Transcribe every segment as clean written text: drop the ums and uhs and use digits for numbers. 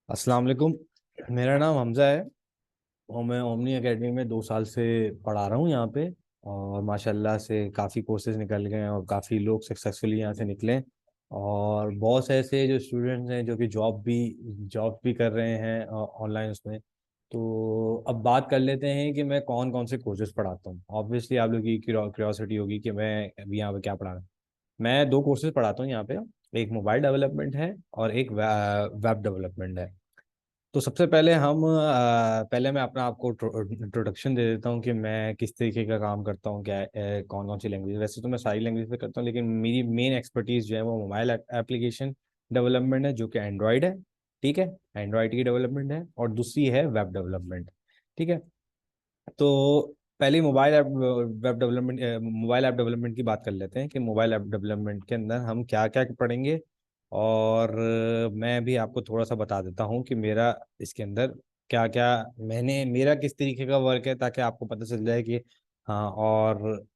अस्सलाम वालेकुम। मेरा नाम हमज़ा है और मैं ओमनी एकेडमी में 2 साल से पढ़ा रहा हूँ यहाँ पे। और माशाल्लाह से काफ़ी कोर्सेज निकल गए हैं और काफ़ी लोग सक्सेसफुली यहाँ से निकले हैं। और बहुत से ऐसे जो स्टूडेंट्स हैं जो कि जॉब भी कर रहे हैं ऑनलाइन उसमें। तो अब बात कर लेते हैं कि मैं कौन कौन से कोर्सेज पढ़ाता हूँ। ऑब्वियसली आप लोग की क्यूरियोसिटी होगी कि मैं अभी यहाँ पे क्या पढ़ा रहा हूँ। मैं 2 कोर्सेज पढ़ाता हूँ यहाँ पे। एक मोबाइल डेवलपमेंट है और एक वेब डेवलपमेंट है। तो सबसे पहले पहले मैं अपना आपको इंट्रोडक्शन दे देता हूँ कि मैं किस तरीके का काम करता हूँ, क्या कौन कौन सी लैंग्वेज। वैसे तो मैं सारी लैंग्वेज पे करता हूँ, लेकिन मेरी मेन एक्सपर्टीज जो है वो मोबाइल एप्लीकेशन डेवलपमेंट है, जो कि एंड्रॉयड है। ठीक है, एंड्रॉयड की डेवलपमेंट है और दूसरी है वेब डेवलपमेंट। ठीक है, तो पहले मोबाइल ऐप डेवलपमेंट की बात कर लेते हैं कि मोबाइल ऐप डेवलपमेंट के अंदर हम क्या क्या पढ़ेंगे। और मैं भी आपको थोड़ा सा बता देता हूँ कि मेरा इसके अंदर क्या क्या मेरा किस तरीके का वर्क है, ताकि आपको पता चल जाए कि हाँ। और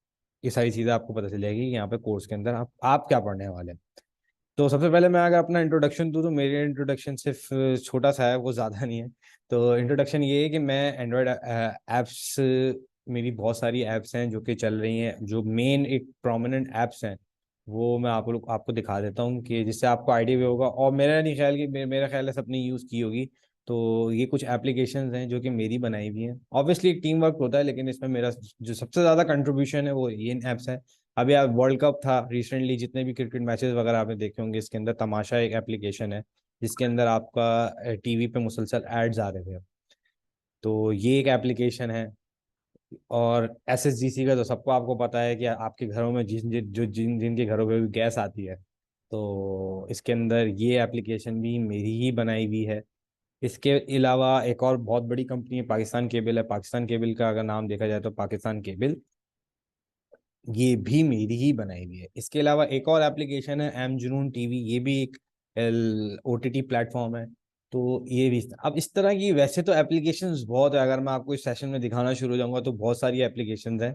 ये सारी चीज़ें आपको पता चल जाएगी कि यहाँ पे कोर्स के अंदर आप क्या पढ़ने वाले हैं। तो सबसे पहले मैं अगर अपना इंट्रोडक्शन दूँ तो मेरी इंट्रोडक्शन सिर्फ छोटा सा है, वो ज़्यादा नहीं है। तो इंट्रोडक्शन ये है कि मैं एंड्रॉयड ऐप्स, मेरी बहुत सारी ऐप्स हैं जो कि चल रही हैं। जो मेन एक प्रोमिनेंट ऐप्स हैं वो मैं आपको दिखा देता हूँ कि जिससे आपको आइडिया भी होगा। और मेरा नहीं ख्याल कि मेरा ख्याल है सबने यूज़ की होगी। तो ये कुछ एप्लीकेशंस हैं जो कि मेरी बनाई हुई हैं। ऑब्वियसली एक टीम वर्क होता है, लेकिन इसमें मेरा जो सबसे ज़्यादा कंट्रीब्यूशन है वो ये इन ऐप्स है। अभी आप वर्ल्ड कप था रिसेंटली, जितने भी क्रिकेट मैचेस वगैरह आपने देखे होंगे, इसके अंदर तमाशा एक एप्लीकेशन है जिसके अंदर आपका टीवी पे मुसलसल एड्स आ रहे थे। तो ये एक एप्लीकेशन है। और एसएसजीसी का तो सबको आपको पता है कि आपके घरों में जिनके घरों में भी गैस आती है, तो इसके अंदर ये एप्लीकेशन भी मेरी ही बनाई हुई है। इसके अलावा एक और बहुत बड़ी कंपनी है, पाकिस्तान केबल है। पाकिस्तान केबल का अगर नाम देखा जाए तो पाकिस्तान केबल, ये भी मेरी ही बनाई हुई है। इसके अलावा एक और एप्लीकेशन है एम जुनून टीवी, ये भी एक ओटीटी प्लेटफॉर्म है। तो ये भी अब इस तरह की वैसे तो एप्लीकेशंस बहुत है, अगर मैं आपको इस सेशन में दिखाना शुरू हो जाऊंगा तो बहुत सारी एप्लीकेशंस हैं।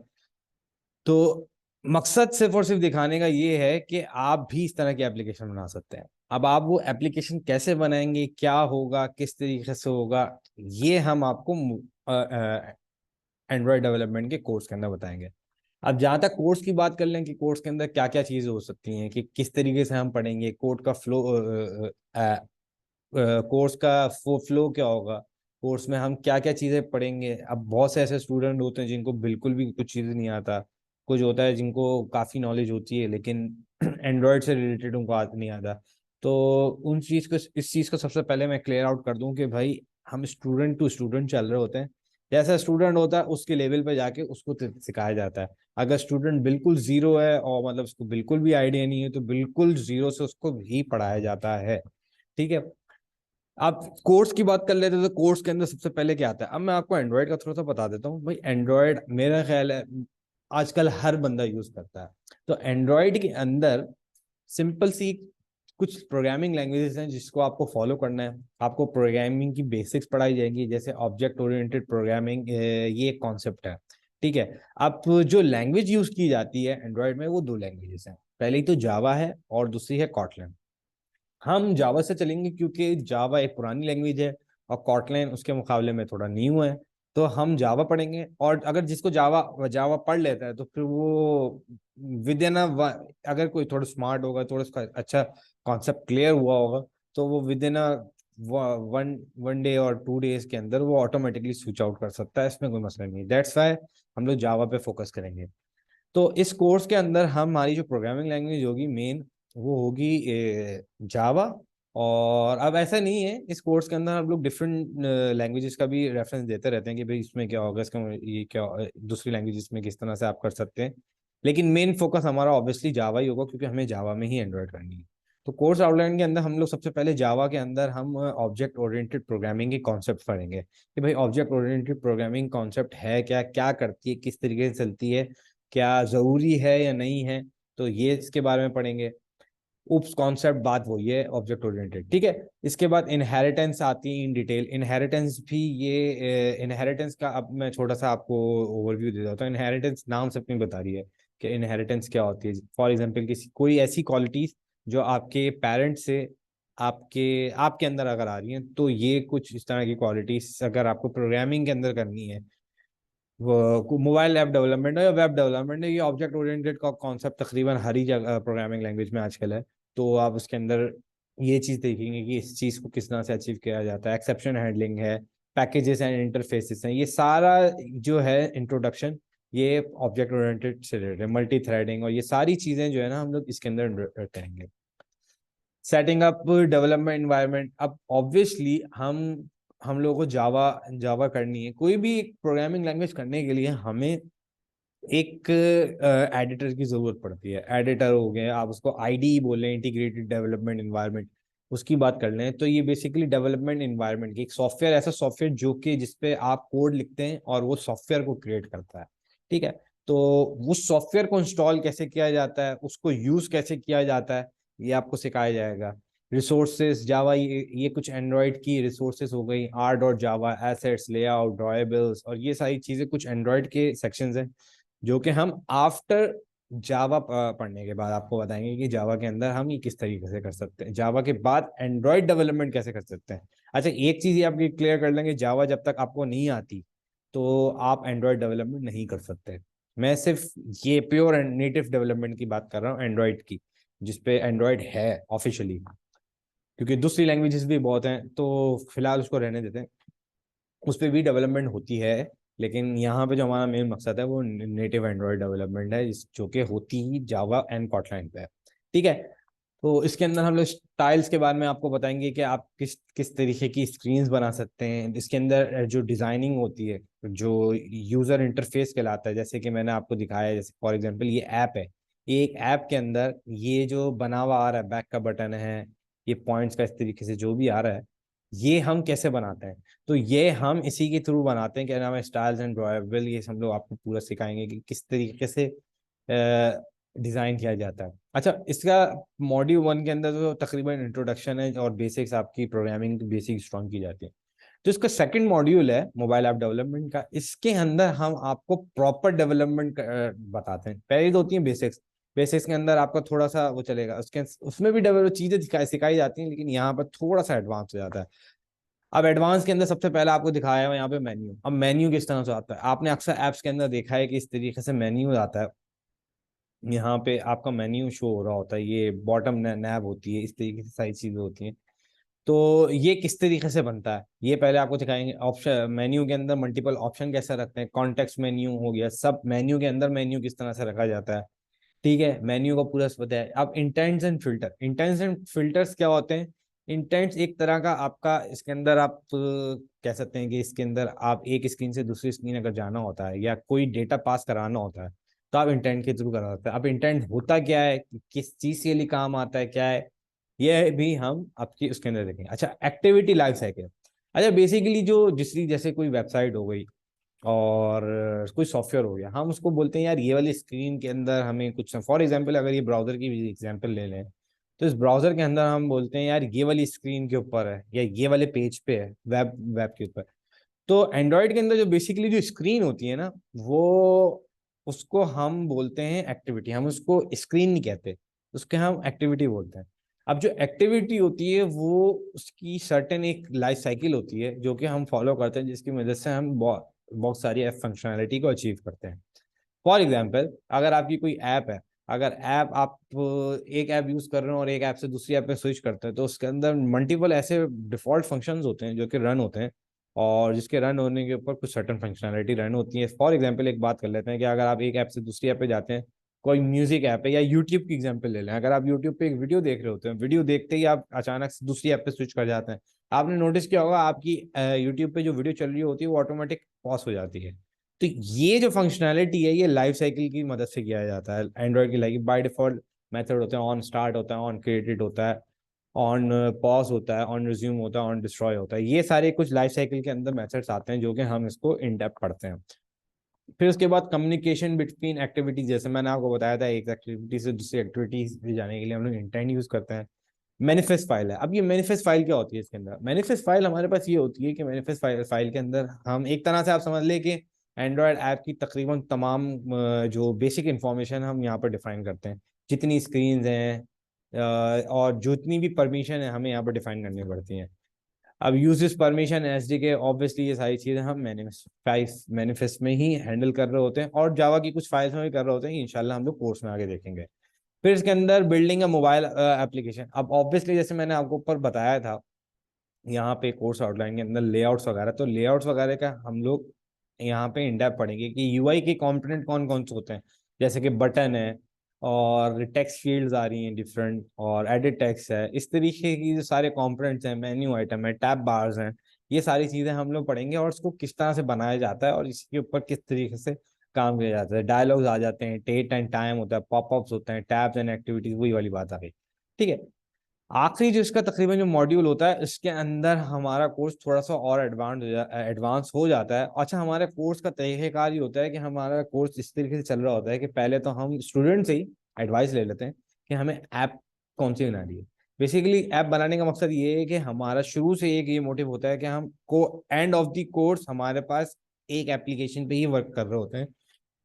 तो मकसद सिर्फ और सिर्फ दिखाने का ये है कि आप भी इस तरह की एप्लीकेशन बना सकते हैं। अब आप वो एप्लीकेशन कैसे बनाएंगे, क्या होगा, किस तरीके से होगा, ये हम आपको एंड्रॉयड डेवलपमेंट के कोर्स के अंदर बताएंगे। अब जहाँ तक कोर्स की बात कर लें कि कोर्स के अंदर क्या क्या चीज़ें हो सकती हैं, कि किस तरीके से हम पढ़ेंगे, कोड का फ्लो, कोर्स का फ्लो क्या होगा, कोर्स में हम क्या क्या चीज़ें पढ़ेंगे। अब बहुत से ऐसे स्टूडेंट होते हैं जिनको बिल्कुल भी कुछ चीज़ नहीं आता। कुछ होता है जिनको काफ़ी नॉलेज होती है लेकिन एंड्रॉयड से रिलेटेड उनको नहीं आता। तो उन चीज़ को इस चीज़ को सबसे पहले मैं क्लियर आउट कर दूं कि भाई हम स्टूडेंट टू स्टूडेंट चल रहे होते हैं। जैसा स्टूडेंट होता है उसके लेवल पे जाके उसको सिखाया जाता है। अगर स्टूडेंट बिल्कुल जीरो है और मतलब उसको बिल्कुल भी आइडिया नहीं है, तो बिल्कुल जीरो से उसको भी पढ़ाया जाता है। ठीक है, आप कोर्स की बात कर लेते हैं तो कोर्स के अंदर सबसे पहले क्या आता है। अब मैं आपको एंड्रॉयड का थोड़ा सा बता देता हूँ। भाई एंड्रॉयड मेरा ख्याल है आजकल हर बंदा यूज करता है। तो एंड्रॉयड के अंदर सिंपल सी कुछ प्रोग्रामिंग लैंग्वेजेस हैं जिसको आपको फॉलो करना है। आपको प्रोग्रामिंग की बेसिक्स पढ़ाई जाएंगी, जैसे ऑब्जेक्ट ओरिएंटेड प्रोग्रामिंग, ये एक कॉन्सेप्ट है। ठीक है, अब जो लैंग्वेज यूज की जाती है एंड्रॉयड में वो दो लैंग्वेजेस हैं। पहली तो जावा है और दूसरी है कॉटलन। हम जावा से चलेंगे क्योंकि जावा एक पुरानी लैंग्वेज है और कॉटलैन उसके मुकाबले में थोड़ा न्यू है। तो हम जावा पढ़ेंगे। और अगर जिसको जावा जावा पढ़ लेता है तो फिर वो विद इन अगर कोई थोड़ा स्मार्ट होगा, थोड़ा उसका अच्छा कॉन्सेप्ट क्लियर हुआ होगा, तो वो with in one one day और 2 डेज के अंदर वो ऑटोमेटिकली स्विच आउट कर सकता है। इसमें कोई मसला नहीं है। दैट्स वाई हम लोग जावा पे फोकस करेंगे। तो इस कोर्स के अंदर हमारी जो प्रोग्रामिंग लैंग्वेज होगी मेन, वो होगी जावा। और अब ऐसा नहीं है, इस कोर्स के अंदर हम लोग डिफरेंट लैंग्वेजेस का भी रेफरेंस देते रहते हैं कि भाई इसमें क्या होगा, इसका ये क्या दूसरी लैंग्वेजेस में किस तरह से आप कर सकते हैं। लेकिन मेन फोकस हमारा ऑब्वियसली जावा ही होगा क्योंकि हमें जावा में ही एंड्रॉयड करनी है। तो कोर्स आउटलाइन के अंदर हम लोग सबसे पहले जावा के अंदर हम ऑब्जेक्ट ओरिएंटेड प्रोग्रामिंग के कॉन्सेप्ट पढ़ेंगे कि भाई ऑब्जेक्ट ओरिएंटेड प्रोग्रामिंग कॉन्सेप्ट है क्या, क्या करती है, किस तरीके से चलती है, क्या जरूरी है या नहीं है। तो ये इसके बारे में पढ़ेंगे। उप्स कॉन्सेप्ट बात वही है ऑब्जेक्ट ओरिएंटेड। ठीक है, इसके बाद इनहेरिटेंस आती है इन डिटेल। इनहेरिटेंस भी ये इनहेरिटेंस का अब मैं छोटा सा आपको ओवरव्यू दे देता हूँ। इनहेरिटेंस नाम से अपनी बता रही है कि इनहेरिटेंस क्या होती है। फॉर एग्जाम्पल किसी कोई ऐसी क्वालिटीज जो आपके पेरेंट्स से आपके आपके अंदर अगर आ रही हैं, तो ये कुछ इस तरह की क्वालिटीज अगर आपको प्रोग्रामिंग के अंदर करनी है, वो मोबाइल ऐप डेवलपमेंट है या वेब डेवलपमेंट है, ये ऑब्जेक्ट ओरिएंटेड का कॉन्सेप्ट तकरीबन हर ही जगह प्रोग्रामिंग लैंग्वेज में आजकल है। तो आप उसके अंदर ये चीज़ देखेंगे कि इस चीज़ को किस तरह से अचीव किया जाता है। एक्सेप्शन हैंडलिंग है, पैकेजेस एंड इंटरफेसेस हैं, ये सारा जो है इंट्रोडक्शन, ये ऑब्जेक्ट ओरिएंटेड से रिलेटेड है। मल्टी थ्रेडिंग और ये सारी चीज़ें जो है ना, हम लोग इसके अंदर करेंगे। सेटिंग अप डेवलपमेंट एनवायरनमेंट, अब ऑब्वियसली हम लोगों को जावा जावा करनी है। कोई भी प्रोग्रामिंग लैंग्वेज करने के लिए हमें एक एडिटर की जरूरत पड़ती है। एडिटर हो गए, आप उसको आईडी बोलें, इंटीग्रेटेड डेवलपमेंट एनवायरनमेंट, उसकी बात कर लें तो ये बेसिकली डेवलपमेंट एनवायरनमेंट की एक सॉफ्टवेयर, ऐसा सॉफ्टवेयर जो कि जिसपे आप कोड लिखते हैं और वो सॉफ्टवेयर को क्रिएट करता है। ठीक है, तो उस सॉफ्टवेयर को इंस्टॉल कैसे किया जाता है, उसको यूज कैसे किया जाता है, ये आपको सिखाया जाएगा। रिसोर्सेज जावा, ये कुछ एंड्रॉयड की रिसोर्सेज हो गई, R dot java, assets, layout, drawables, और ये सारी चीजें कुछ एंड्रॉयड के सेक्शंस हैं जो कि हम आफ्टर जावा पढ़ने के बाद आपको बताएंगे कि जावा के अंदर हम ये किस तरीके से कर सकते हैं, जावा के बाद एंड्रॉयड डेवलपमेंट कैसे कर सकते हैं। अच्छा, एक चीज ये आपकी क्लियर कर लेंगे, जावा जब तक आपको नहीं आती तो आप एंड्रॉयड डेवलपमेंट नहीं कर सकते। मैं सिर्फ ये प्योर एंड नेटिव डेवलपमेंट की बात कर रहा हूँ, एंड्रॉयड की, जिसपे एंड्रॉयड है ऑफिशियली, क्योंकि दूसरी लैंग्वेजेस भी बहुत हैं तो फिलहाल उसको रहने देते हैं। उस पर भी डेवलपमेंट होती है, लेकिन यहाँ पे जो हमारा मेन मकसद है वो नेटिव एंड्रॉयड डेवलपमेंट है, जो कि होती ही जावा एंड कॉटलैंड पे है। ठीक है, तो इसके अंदर हम लोग स्टाइल्स के बारे में आपको बताएंगे कि आप किस किस तरीके की स्क्रीन्स बना सकते हैं। इसके अंदर जो डिजाइनिंग होती है, जो यूजर इंटरफेस कहलाता है, जैसे कि मैंने आपको दिखाया है, जैसे फॉर एग्जांपल ये ऐप है, ये एक ऐप के अंदर ये जो बना हुआ आ रहा है, बैक का बटन है, ये पॉइंट्स का इस तरीके से जो भी आ रहा है, ये हम कैसे बनाते हैं। तो ये हम इसी के थ्रू बनाते हैं, क्या नाम है, स्टाइल्स एंड ड्राइवेबल। ये हम लोग आपको पूरा सिखाएंगे कि किस तरीके से डिजाइन किया जाता है। अच्छा, इसका मॉड्यूल 1 के अंदर तो तकरीबन इंट्रोडक्शन है और बेसिक्स, आपकी प्रोग्रामिंग बेसिक स्ट्रॉन्ग की जाती है। तो इसका सेकंड मॉड्यूल है मोबाइल ऐप डेवलपमेंट का, इसके अंदर हम आपको प्रॉपर डेवलपमेंट बताते हैं। पहले तो होती है बेसिक्स, बेसिक्स के अंदर आपका थोड़ा सा वो चलेगा, उसके उसमें भी डेवलप चीजें सिखाई जाती हैं, लेकिन यहाँ पर थोड़ा सा एडवांस हो जाता है। अब एडवांस के अंदर सबसे पहले आपको दिखाया है यहाँ पे मेन्यू। अब मेन्यू किस तरह से आता है, आपने अक्सर ऐप्स के अंदर देखा है कि इस तरीके से मेन्यू आता है। यहाँ पे आपका मेन्यू शो हो रहा होता है, ये बॉटम नैब होती है, इस तरीके से सारी चीजें होती हैं। तो ये किस तरीके से बनता है ये पहले आपको दिखाएंगे। ऑप्शन मेन्यू के अंदर मल्टीपल ऑप्शन कैसे रखते हैं, कॉन्टेक्स्ट मेन्यू हो गया, सब मेन्यू के अंदर मेन्यू किस तरह से रखा जाता है। ठीक है, मेन्यू का पूरा पता है। अब intends and filter, intends and filters क्या होते हैं। इंटेंट्स एक तरह का आपका, इसके अंदर आप कह सकते हैं कि इसके अंदर आप एक स्क्रीन से दूसरी स्क्रीन अगर जाना होता है या कोई डेटा पास कराना होता है, तो आप इंटेंट के थ्रू करा सकते हैं। अब इंटेंट होता क्या है, किस चीज के लिए काम आता है, क्या है, यह भी हम आपकी उसके अंदर देखेंगे। अच्छा, एक्टिविटी लाइफ साइकिल। अच्छा, बेसिकली जो जिसकी जैसे कोई वेबसाइट हो गई और कोई सॉफ्टवेयर हो गया, हम उसको बोलते हैं यार ये वाली स्क्रीन के अंदर हमें कुछ, फॉर एग्जांपल अगर ये ब्राउजर की भी एग्जांपल ले लें, तो इस ब्राउजर के अंदर हम बोलते हैं यार ये वाली स्क्रीन के ऊपर है या ये वाले पेज पे है, वेब वेब के ऊपर। तो एंड्रॉयड के अंदर जो बेसिकली जो स्क्रीन होती है ना, वो उसको हम बोलते हैं एक्टिविटी, हम उसको स्क्रीन नहीं कहते, उसके हम एक्टिविटी बोलते हैं। अब जो एक्टिविटी होती है वो उसकी सर्टेन एक लाइफ साइकिल होती है जो कि हम फॉलो करते हैं, जिसकी मदद से हम बहुत सारी ऐप फंक्शनैलिटी को अचीव करते हैं। फॉर एग्जाम्पल, अगर आपकी कोई ऐप है, अगर ऐप आप एक ऐप यूज कर रहे हो और एक ऐप से दूसरी ऐप पे स्विच करते हैं, तो उसके अंदर मल्टीपल ऐसे डिफॉल्ट फंक्शंस होते हैं जो कि रन होते हैं, और जिसके रन होने के ऊपर कुछ सर्टन फंक्शनैलिटी रन होती है। फॉर एग्जाम्पल एक बात कर लेते हैं कि अगर आप एक ऐप से दूसरी ऐप पे जाते हैं, कोई म्यूजिक ऐप है या यूट्यूब की एग्जाम्पल ले लें, अगर आप यूट्यूब पे एक वीडियो देख रहे होते हैं, वीडियो देखते ही आप अचानक से दूसरी ऐप पे स्विच कर जाते हैं, आपने नोटिस किया होगा आपकी यूट्यूब पे जो वीडियो चल रही होती है वो ऑटोमेटिक पॉज हो जाती है। तो ये जो फंक्शनैलिटी है ये लाइफ साइकिल की मदद से किया जाता है। एंड्रॉइड की लाइक बाय डिफॉल्ट मेथड होते हैं, ऑन स्टार्ट होता है, ऑन क्रिएटेड होता है, ऑन पॉज होता है, ऑन रिज्यूम होता है, ऑन डिस्ट्रॉय होता है। ये सारे कुछ लाइफ साइकिल के अंदर मेथड्स आते हैं जो कि हम इसको इन डेप्थ पढ़ते हैं। फिर उसके बाद कम्युनिकेशन बिटवीन एक्टिविटीज, जैसे मैंने आपको बताया था, एक एक्टिविटी से दूसरी एक्टिविटीज में जाने के लिए हम लोग इंटेंट यूज करते हैं। मैनिफेस्ट फाइल है। अब ये मैनिफेस्ट फाइल क्या होती है, इसके अंदर मैनिफेस्ट फाइल हमारे पास ये होती है कि मैनिफेस्ट फाइल के अंदर हम एक तरह से आप समझ लें कि एंड्रॉयड ऐप की तकरीबन तमाम जो बेसिक इंफॉर्मेशन हम यहाँ पर डिफाइन करते हैं, जितनी स्क्रीन हैं, और जितनी भी परमिशन है हमें यहाँ पर डिफाइन करनी पड़ती हैं। अब यूजेस परमिशन एसडीके, ऑब्वियसली ये सारी चीजें हम मैनिफेस्ट में ही हैंडल कर रहे होते हैं, और जावा की कुछ फाइल्स में भी कर रहे होते हैं, इंशाल्लाह हम लोग कोर्स में आगे देखेंगे। फिर इसके अंदर बिल्डिंग अ मोबाइल एप्लीकेशन। अब ऑब्वियसली जैसे मैंने आपको ऊपर बताया था, यहाँ पे कोर्स आउटलाइन के अंदर लेआउट्स वगैरह, तो लेआउट्स वगैरह का हम लोग यहाँ पे इन डेप्थ पढ़ेंगे कि यूआई के कंपोनेंट कौन कौन से होते हैं, जैसे कि बटन है और टेक्स्ट फील्ड्स आ रही हैं डिफरेंट, और एडिट टेक्स्ट है, इस तरीके की जो सारे कंपोनेंट्स हैं, मेन्यू आइटम है, टैब बार्स हैं, ये सारी चीजें हम लोग पढ़ेंगे, और इसको किस तरह से बनाया जाता है और इसके ऊपर किस तरीके से काम किया जाता है। डायलॉग्स आ जाते हैं, डेट एंड टाइम होता है, पॉपअप्स होते हैं, टैब्स एंड एक्टिविटीज, वही वाली बात आ गई। ठीक है। आखिरी जो इसका तकरीबन जो मॉड्यूल होता है, इसके अंदर हमारा कोर्स थोड़ा सा और एडवांस हो जाता है। अच्छा, हमारे कोर्स का तरीक़ेकार ये होता है कि हमारा कोर्स इस तरीके से चल रहा होता है कि पहले तो हम स्टूडेंट से ही एडवाइस ले लेते हैं कि हमें ऐप कौन सी बनानी है। बेसिकली ऐप बनाने का मकसद ये है कि हमारा शुरू से एक ये मोटिव होता है कि हम को एंड ऑफ द कोर्स हमारे पास एक एप्लीकेशन पे ही वर्क कर रहे होते हैं,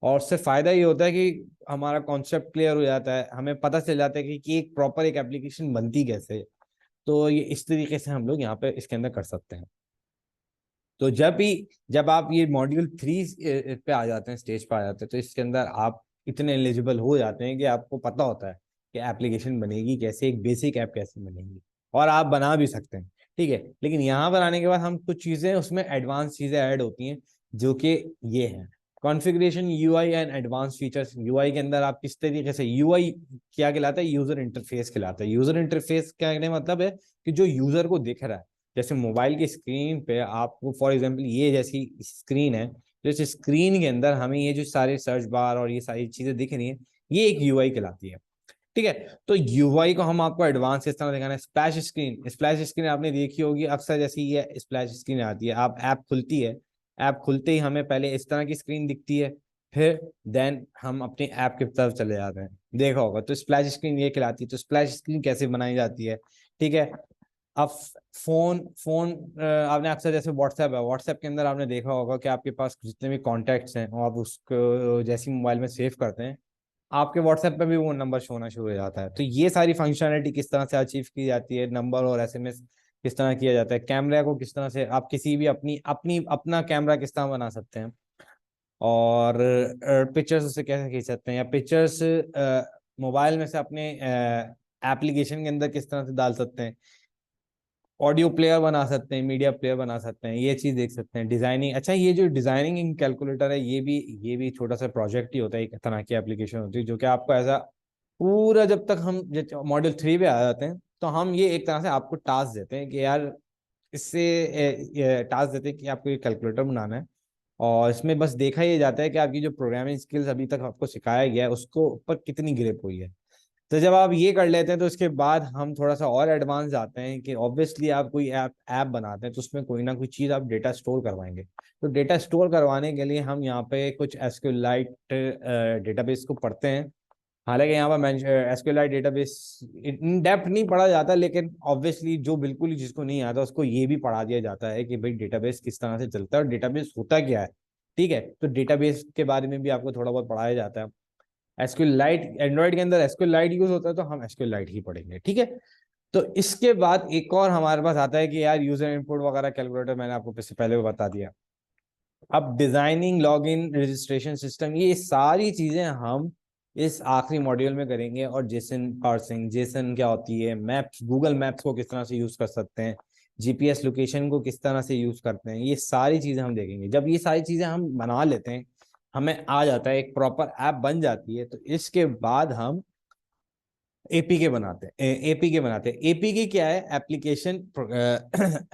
और उससे फायदा ये होता है कि हमारा कॉन्सेप्ट क्लियर हो जाता है, हमें पता चल जाता है कि एक प्रॉपर एक एप्लीकेशन बनती कैसे है। तो ये इस तरीके से हम लोग यहाँ पे इसके अंदर कर सकते हैं। तो जब आप ये मॉड्यूल 3 पे आ जाते हैं, स्टेज पे आ जाते हैं, तो इसके अंदर आप इतने एलिजिबल हो जाते हैं कि आपको पता होता है कि एप्लीकेशन बनेगी कैसे, एक बेसिक ऐप कैसे बनेगी, और आप बना भी सकते हैं। ठीक है। लेकिन यहाँ पर आने के बाद हम कुछ चीजें उसमें एडवांस चीजें ऐड होती हैं, जो कि ये हैं configuration, UI and advance features. UI के अंदर आप किस तरीके से, यूआई क्या कहलाता है, यूजर इंटरफेस कहलाता है। यूजर इंटरफेस क्या कहने मतलब है कि जो यूजर को दिख रहा है, जैसे मोबाइल की स्क्रीन पे आपको फॉर एग्जांपल ये जैसी स्क्रीन है, तो इस स्क्रीन के अंदर हमें ये जो सारे सर्च बार और ये सारी चीजें दिख रही हैं, ये एक यूआई कहलाती है। ठीक है। तो यूआई को हम आपको एडवांस इस तरह दिखाना है। स्प्लैश स्क्रीन, स्प्लैश स्क्रीन आपने देखी होगी अक्सर, जैसी ये स्प्लैश स्क्रीन आती है, आप ऐप खुलती है, ऐप खुलते ही हमें पहले इस तरह की स्क्रीन दिखती है, फिर देन हम अपनी ऐप की तरफ चले जाते हैं, देखा होगा। तो स्प्लैश स्क्रीन ये कहलाती है। तो स्प्लैश स्क्रीन कैसे बनाई जाती है, ठीक है। अब फोन फोन आपने अक्सर, जैसे व्हाट्सएप है, व्हाट्सएप के अंदर आपने देखा होगा कि आपके पास जितने भी कॉन्टैक्ट्स हैं, और आप उसको जैसी मोबाइल में सेव करते हैं, आपके व्हाट्सएप पे भी वो नंबर शो होना शुरू हो जाता है। तो ये सारी फंक्शनलिटी किस तरह से अचीव की जाती है, नंबर और एसएमएस किस तरह किया जाता है, कैमरा को किस तरह से आप किसी भी अपनी अपनी अपना कैमरा किस तरह बना सकते हैं, और पिक्चर्स उससे कैसे खींच सकते हैं, या पिक्चर्स मोबाइल में से अपने एप्लीकेशन के अंदर किस तरह से डाल सकते हैं, ऑडियो प्लेयर बना सकते हैं, मीडिया प्लेयर बना सकते हैं, ये चीज देख सकते हैं। डिजाइनिंग, अच्छा ये जो डिजाइनिंग इन कैलकुलेटर है, ये भी छोटा सा प्रोजेक्ट ही होता है, एक तरह की एप्लीकेशन होती है, जो कि आपको ऐसा पूरा, जब तक हम मॉड्यूल 3 पे आ जाते हैं, तो हम ये एक तरह से आपको टास्क देते हैं कि यार इससे टास्क देते हैं कि आपको ये कैलकुलेटर बनाना है, और इसमें बस देखा ये जाता है कि आपकी जो प्रोग्रामिंग स्किल्स अभी तक आपको सिखाया गया है उसको ऊपर कितनी ग्रिप हुई है। तो जब आप ये कर लेते हैं, तो उसके बाद हम थोड़ा सा और एडवांस जाते हैं कि ऑब्वियसली आप कोई ऐप ऐप बनाते हैं, तो उसमें कोई ना कोई चीज़ आप डेटा स्टोर करवाएंगे। तो डेटा स्टोर करवाने के लिए हम यहाँ पे कुछ एसक्यूएलाइट डेटाबेस को पढ़ते हैं। हालांकि यहाँ पर एसक्यूएलाइट डेटाबेस इन डेप्थ नहीं पढ़ा जाता, लेकिन ऑब्वियसली जो बिल्कुल ही जिसको नहीं आता उसको ये भी पढ़ा दिया जाता है कि भाई डेटाबेस किस तरह से चलता है और डेटाबेस होता क्या है। ठीक है। तो डेटाबेस के बारे में भी आपको थोड़ा बहुत पढ़ाया जाता है। एसक्यूएल लाइट, एंड्रॉइड के अंदर एसक्यूएल लाइट यूज होता है, तो हम एसक्यूएल लाइट ही पढ़ेंगे। ठीक है। तो इसके बाद एक और हमारे पास आता है कि यार यूजर इनपुट वगैरह कैलकुलेटर, मैंने आपको पहले भी बता दिया। अब डिजाइनिंग, लॉगिन, रजिस्ट्रेशन सिस्टम, ये सारी चीजें हम इस आखिरी मॉड्यूल में करेंगे। और जेसन पार्सिंग, जेसन क्या होती है, मैप्स, गूगल मैप्स को किस तरह से यूज कर सकते हैं, जीपीएस लोकेशन को किस तरह से यूज करते हैं, ये सारी चीजें हम देखेंगे। जब ये सारी चीजें हम बना लेते हैं, हमें आ जाता है, एक प्रॉपर ऐप बन जाती है, तो इसके बाद हम एपीके बनाते हैं। एपीके बनाते हैं। एपीके क्या है, एप्लीकेशन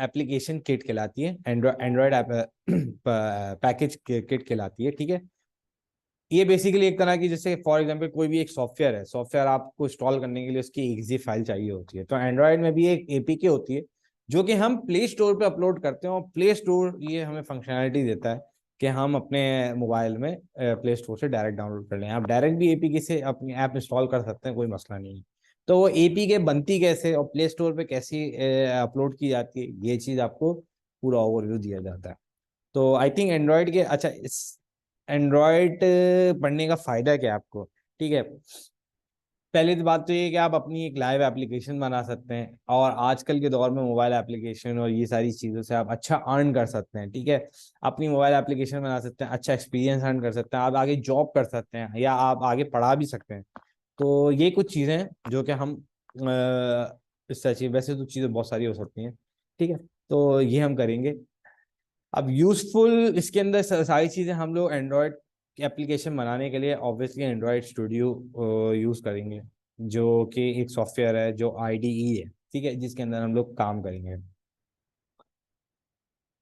एप्लीकेशन किट कहलाती है, एंड्रॉयड पैकेज किट कहलाती है। ठीक है। ये बेसिकली एक तरह की, जैसे फॉर एग्जांपल कोई भी एक सॉफ्टवेयर है, सॉफ्टवेयर आपको इंस्टॉल करने के लिए उसकी एक्जी फाइल चाहिए होती है, तो एंड्रॉयड में भी एक एपीके होती है, जो कि हम प्ले स्टोर पे अपलोड करते हैं, और प्ले स्टोर ये हमें फंक्शनैलिटी देता है कि हम अपने मोबाइल में प्ले स्टोर से डायरेक्ट डाउनलोड कर लें। आप डायरेक्ट भी एपीके से अपनी ऐप इंस्टॉल कर सकते हैं, कोई मसला नहीं है। तो वो एपीके बनती कैसे और प्ले स्टोर पे कैसी अपलोड की जाती है, ये चीज़ आपको पूरा ओवरव्यू दिया जाता है। तो आई थिंक एंड्रॉयड के, अच्छा इस एंड्रॉयड पढ़ने का फायदा क्या है आपको, ठीक है। पहली तो बात तो ये है कि आप अपनी एक लाइव एप्लीकेशन बना सकते हैं, और आजकल के दौर में मोबाइल एप्लीकेशन और ये सारी चीज़ों से आप अच्छा अर्न कर सकते हैं। ठीक है, अपनी मोबाइल एप्लीकेशन बना सकते हैं, अच्छा एक्सपीरियंस अर्न कर सकते हैं, आप आगे जॉब कर सकते हैं या आप आगे पढ़ा भी सकते हैं। तो ये कुछ चीज़ें हैं जो कि हम इस सचिव, वैसे तो चीज़ें बहुत सारी हो सकती हैं। ठीक है, तो ये हम करेंगे। अब यूजफुल इसके अंदर सारी चीज़ें हम लोग एंड्रॉयड एप्लीकेशन बनाने के लिए ऑब्वियसली एंड्रॉयड स्टूडियो यूज़ करेंगे, जो कि एक सॉफ्टवेयर है जो आईडीई है। ठीक है, जिसके अंदर हम लोग काम करेंगे।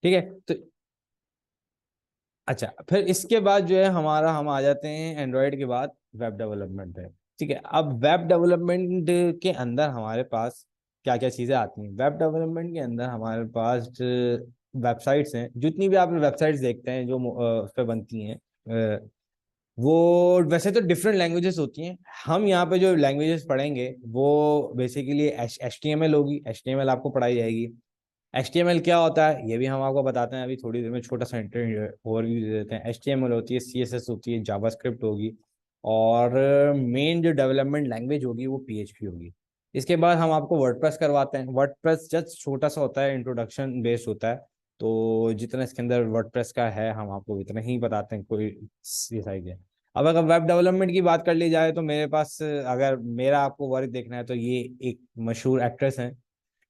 ठीक है, तो अच्छा, फिर इसके बाद जो है हमारा, हम आ जाते हैं एंड्रॉयड के बाद वेब डेवलपमेंट पे। ठीक है, अब वेब डेवलपमेंट के अंदर हमारे पास क्या क्या चीज़ें आती हैं। वेब डेवलपमेंट के अंदर हमारे पास वेबसाइट्स हैं, जितनी भी आप वेबसाइट्स देखते हैं जो उस पर बनती हैं, वो वैसे तो डिफरेंट लैंग्वेजेस होती हैं। हम यहाँ पे जो लैंग्वेजेस पढ़ेंगे वो basically H T M L होगी, एच टी एम एल आपको पढ़ाई जाएगी। HTML क्या होता है ये भी हम आपको बताते हैं अभी थोड़ी देर में, छोटा सा ओवरव्यू दे देते हैं। HTML होती है, CSS होती है, जावास्क्रिप्ट होगी, और मेन जो डेवलपमेंट लैंग्वेज होगी वो PHP होगी। इसके बाद हम आपको वर्डप्रेस करवाते हैं। वर्डप्रेस जस्ट छोटा सा होता है, इंट्रोडक्शन बेस्ड होता है, तो जितना इसके अंदर वर्डप्रेस का है हम आपको इतना ही बताते हैं, कोई ये साइड है। अब अगर वेब डेवलपमेंट की बात कर ली जाए तो मेरे पास, अगर मेरा आपको वर्क देखना है तो ये एक मशहूर एक्ट्रेस हैं,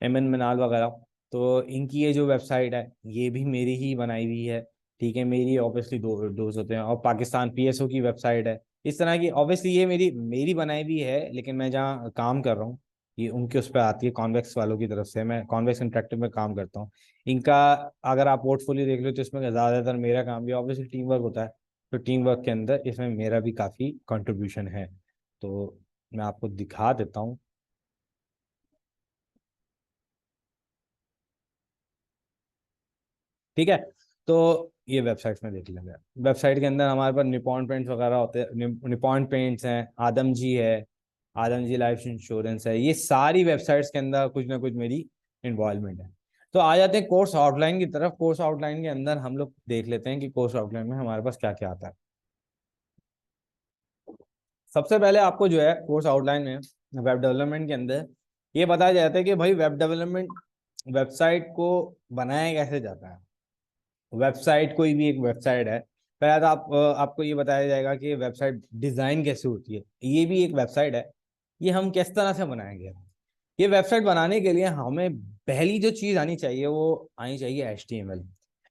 MN मृणाल वगैरह। तो इनकी ये जो वेबसाइट है ये भी मेरी ही बनाई हुई है। ठीक है, मेरी ऑब्वियसली दोस्त होते हैं, और पाकिस्तान PSO की वेबसाइट है। इस तरह की ऑब्वियसली ये मेरी मेरी बनाई हुई है, लेकिन मैं जहाँ काम कर रहा हूँ ये उनके उस पर आती है, कॉन्वेक्स वालों की तरफ से। मैं कॉन्वेक्स इंटरेक्टिव में काम करता हूँ। इनका अगर आप पोर्टफोलियो देख लो तो इसमें ज़्यादातर मेरा काम भी ऑब्वियसली टीम वर्क होता है। तो टीम वर्क के अंदर इसमें मेरा भी काफ़ी कंट्रीब्यूशन है। तो मैं आपको दिखा देता हूँ। ठीक है, तो ये वेबसाइट्स में देख लेंगे। वेबसाइट के अंदर हमारे पास निपॉन पेंट्स वगैरह होते हैं, निपॉन पेंट्स हैं, आदम जी है, आदम जी लाइफ इंश्योरेंस है। ये सारी वेबसाइट्स के अंदर कुछ ना कुछ मेरी इन्वॉल्वमेंट है। तो आ जाते हैं कोर्स आउटलाइन की तरफ। कोर्स आउटलाइन के अंदर हम लोग देख लेते हैं कि कोर्स आउटलाइन में हमारे पास क्या क्या आता है। सबसे पहले आपको जो है कोर्स आउटलाइन में वेब डेवलपमेंट के अंदर ये बताया जाता है कि भाई वेब डेवलपमेंट, वेबसाइट को बनाया कैसे जाता है। वेबसाइट, कोई भी एक वेबसाइट है, पहले तो आपको ये बताया जाएगा कि वेबसाइट डिजाइन कैसे होती है। ये भी एक वेबसाइट है, ये हम किस तरह से बनाएंगे। ये वेबसाइट बनाने के लिए हमें पहली जो चीज आनी चाहिए वो आनी चाहिए HTML।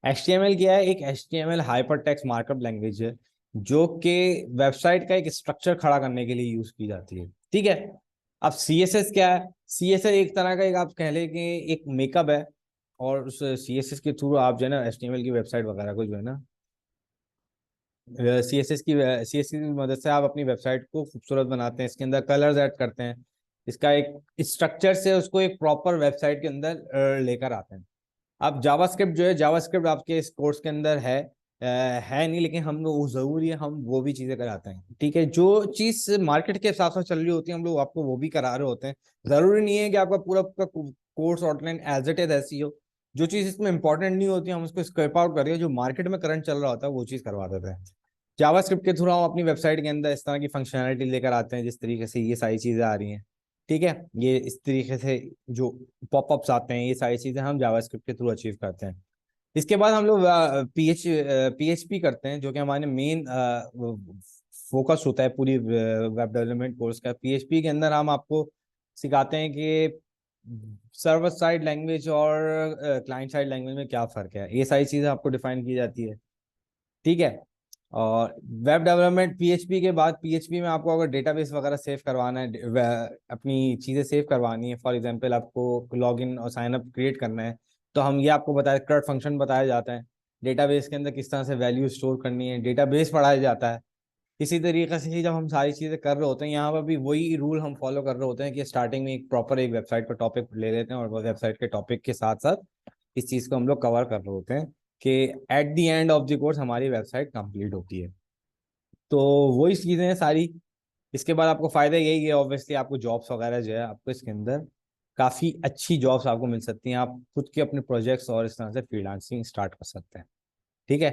HTML क्या है? एक HTML hyper text markup language है, जो कि वेबसाइट का एक स्ट्रक्चर खड़ा करने के लिए यूज की जाती है। ठीक है, अब CSS क्या है? CSS एक तरह का, एक आप कह लें कि एक मेकअप है, और उस CSS के थ्रू आप जो है ना HTML की वेबसाइट वगैरह को जो है ना, CSS की मदद से आप अपनी वेबसाइट को खूबसूरत बनाते हैं, इसके अंदर कलर्स ऐड करते हैं, इसका एक स्ट्रक्चर से उसको एक प्रॉपर वेबसाइट के अंदर लेकर आते हैं। अब जावास्क्रिप्ट जो है, जावास्क्रिप्ट आपके इस कोर्स के अंदर है नहीं, लेकिन हम लोग जरूरी है, हम वो भी चीजें कराते हैं। ठीक है, जो चीज मार्केट के हिसाब से चल रही होती है हम लोग आपको वो भी करा रहे होते हैं। जरूरी नहीं है कि आपका पूरा पूरा course outline as it is ऐसी हो। जो चीज इसमें इंपॉर्टेंट नहीं होती हम उसको स्क्रैप आउट करके जो मार्केट में करंट चल रहा होता है वो चीज करवा देते हैं। जावास्क्रिप्ट के थ्रू हम अपनी वेबसाइट के अंदर इस तरह की फंक्शनैलिटी लेकर आते हैं, जिस तरीके से ये सारी चीजें आ रही हैं। ठीक है, ये इस तरीके से जो पॉपअप्स आते हैं, ये सारी चीजें हम जावास्क्रिप्ट के थ्रू अचीव करते हैं। इसके बाद हम लोग PHP करते हैं, जो कि हमारे मेन फोकस होता है पूरी वेब डेवलपमेंट कोर्स का। PHP के अंदर हम आपको सिखाते हैं कि सर्वर साइड लैंग्वेज और क्लाइंट साइड लैंग्वेज में क्या फर्क है, ये सारी चीजें आपको डिफाइन की जाती है। ठीक है, और वेब डेवलपमेंट PHP के बाद, PHP में आपको अगर डेटाबेस वगैरह सेव करवाना है, अपनी चीज़ें सेव करवानी है, फॉर एग्जांपल आपको लॉगिन और साइन अप क्रिएट करना है, तो हम ये आपको बताया, CRUD फंक्शन बताया जाता है। डेटाबेस के अंदर किस तरह से वैल्यू स्टोर करनी है, डेटाबेस पढ़ाया जाता है। इसी तरीके से ही जब हम सारी चीज़ें कर रहे होते हैं, यहाँ पर भी वही रूल हम फॉलो कर रहे होते हैं कि स्टार्टिंग में एक प्रॉपर एक वेबसाइट का टॉपिक ले लेते हैं, और वो वेबसाइट के टॉपिक के साथ साथ इस चीज़ को हम लोग कवर कर रहे होते हैं कि at the end of the course हमारी वेबसाइट कंप्लीट होती है। तो वही चीज़ें हैं सारी। इसके बाद आपको फायदा यही है, ऑब्वियसली आपको जॉब्स वगैरह जो है आपको इसके अंदर काफ़ी अच्छी जॉब्स आपको मिल सकती हैं। आप खुद के अपने प्रोजेक्ट्स और इस तरह से फ्रीलांसिंग स्टार्ट कर सकते हैं। ठीक है,